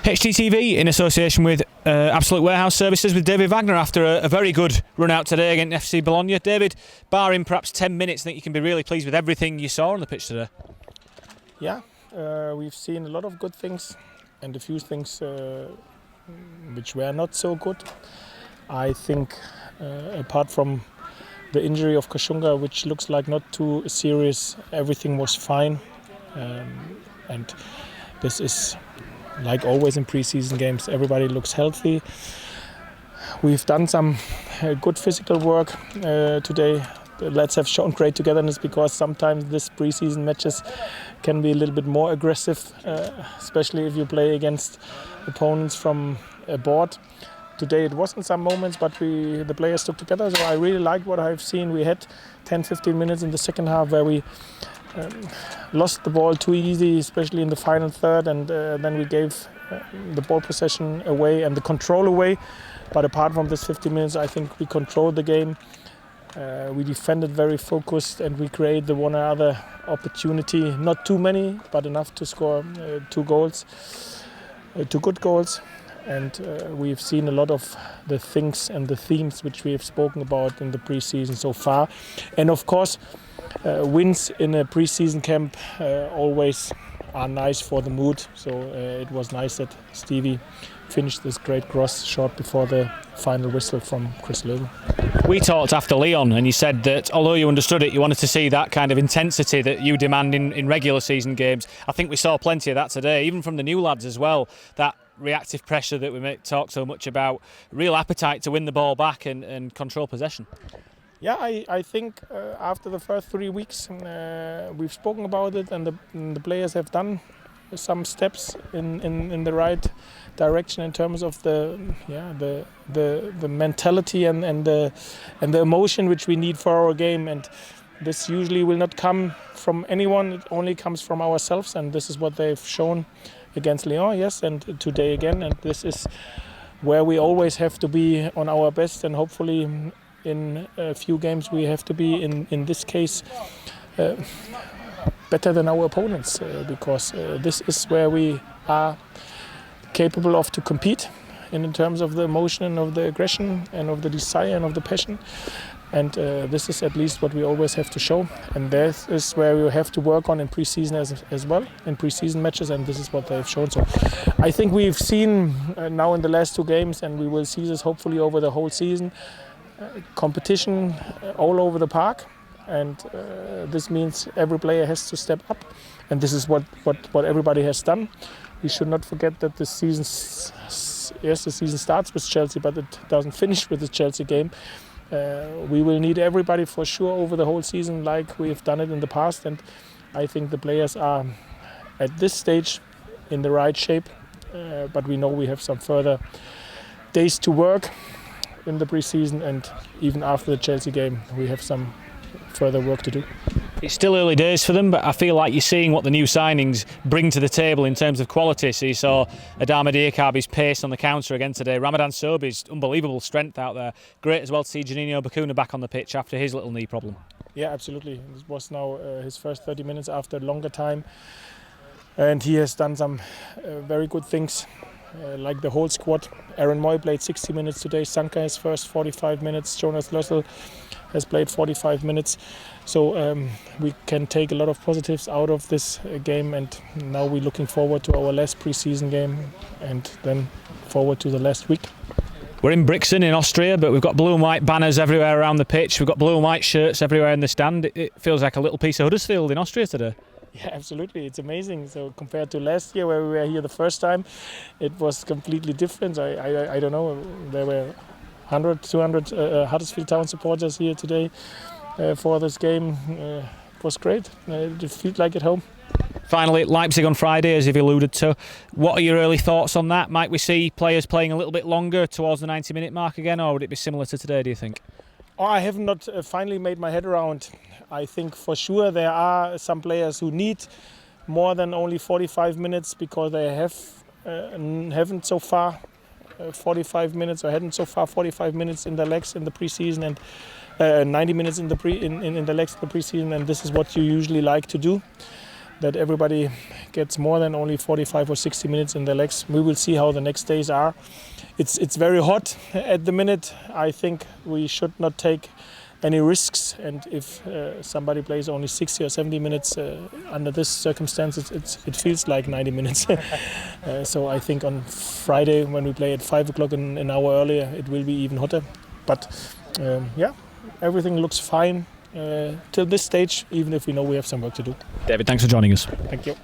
HTTV in association with Absolute Warehouse Services with David Wagner after a very good run out today against FC Bologna. David, barring perhaps 10 minutes, I think you can be really pleased with everything you saw on the pitch today. Yeah, we've seen a lot of good things and a few things which were not so good. I think apart from the injury of Kashunga, which looks like not too serious, everything was fine. And this is like always in pre-season games, everybody looks healthy. We've done some good physical work today. The lads have shown great togetherness because sometimes this pre-season matches can be a little bit more aggressive, especially if you play against opponents from abroad. Today it was in some moments, but the players stuck together, so I really liked what I've seen. We had 10-15 minutes in the second half where we lost the ball too easy, especially in the final third, and then we gave the ball possession away and the control away. But apart from this 50 minutes, I think we controlled the game. We defended very focused and we created the one or other opportunity. Not too many, but enough to score two good goals. And we've seen a lot of the things and the themes which we have spoken about in the pre-season so far. And of course, wins in a pre-season camp always are nice for the mood. So it was nice that Stevie finished this great cross short before the final whistle from Chris Löwen. We talked after Lyon and you said that although you understood it, you wanted to see that kind of intensity that you demand in regular season games. I think we saw plenty of that today, even from the new lads as well. That reactive pressure that we talk so much about, real appetite to win the ball back and control possession. Yeah, I think after the first 3 weeks we've spoken about it and the players have done some steps in the right direction in terms of the mentality and the emotion which we need for our game, and this usually will not come from anyone, it only comes from ourselves, and this is what they've shown against Lyon, yes, and today again, and this is where we always have to be on our best, and hopefully in a few games we have to be in this case better than our opponents, because this is where we are capable of to compete in terms of the emotion and of the aggression and of the desire and of the passion. And this is at least what we always have to show, and this is where we have to work on in pre-season as well, in pre-season matches, and this is what they've shown. So I think we've seen now in the last two games, and we will see this hopefully over the whole season, competition all over the park, and this means every player has to step up, and this is what everybody has done. We should not forget that the season starts with Chelsea, but it doesn't finish with the Chelsea game. We will need everybody for sure over the whole season like we've done it in the past, and I think the players are at this stage in the right shape, but we know we have some further days to work in the pre-season, and even after the Chelsea game we have some further work to do. It's still early days for them, but I feel like you're seeing what the new signings bring to the table in terms of quality. So you saw Adama Diakabi's pace on the counter again today. Ramadan Sobhi's unbelievable strength out there. Great as well to see Janino Bakuna back on the pitch after his little knee problem. Yeah, absolutely. This was now his first 30 minutes after a longer time, and he has done some very good things. Like the whole squad. Aaron Moy played 60 minutes today. Sanka his first 45 minutes. Jonas Lössl has played 45 minutes. So we can take a lot of positives out of this game, and now we're looking forward to our last pre-season game and then forward to the last week. We're in Brixen in Austria, but we've got blue and white banners everywhere around the pitch. We've got blue and white shirts everywhere in the stand. It feels like a little piece of Huddersfield in Austria today. Yeah, absolutely. It's amazing. So compared to last year where we were here the first time, it was completely different. I don't know, there were 100, 200 Huddersfield Town supporters here today for this game. It was great. It felt like at home. Finally, Leipzig on Friday, as you've alluded to. What are your early thoughts on that? Might we see players playing a little bit longer towards the 90-minute mark again, or would it be similar to today, do you think? Oh, I have not finally made my head around. I think for sure there are some players who need more than only 45 minutes because they haven't so far 45 minutes or hadn't so far 45 minutes in the legs in the pre-season, and 90 minutes in the legs in the pre-season, and this is what you usually like to do. that everybody gets more than only 45 or 60 minutes in their legs. We will see how the next days are. It's very hot at the minute. I think we should not take any risks, and if somebody plays only 60 or 70 minutes under this circumstances, it feels like 90 minutes. So I think on Friday, when we play at 5 o'clock an hour earlier, it will be even hotter. But yeah, everything looks fine till this stage, even if we know we have some work to do. David, thanks for joining us. Thank you.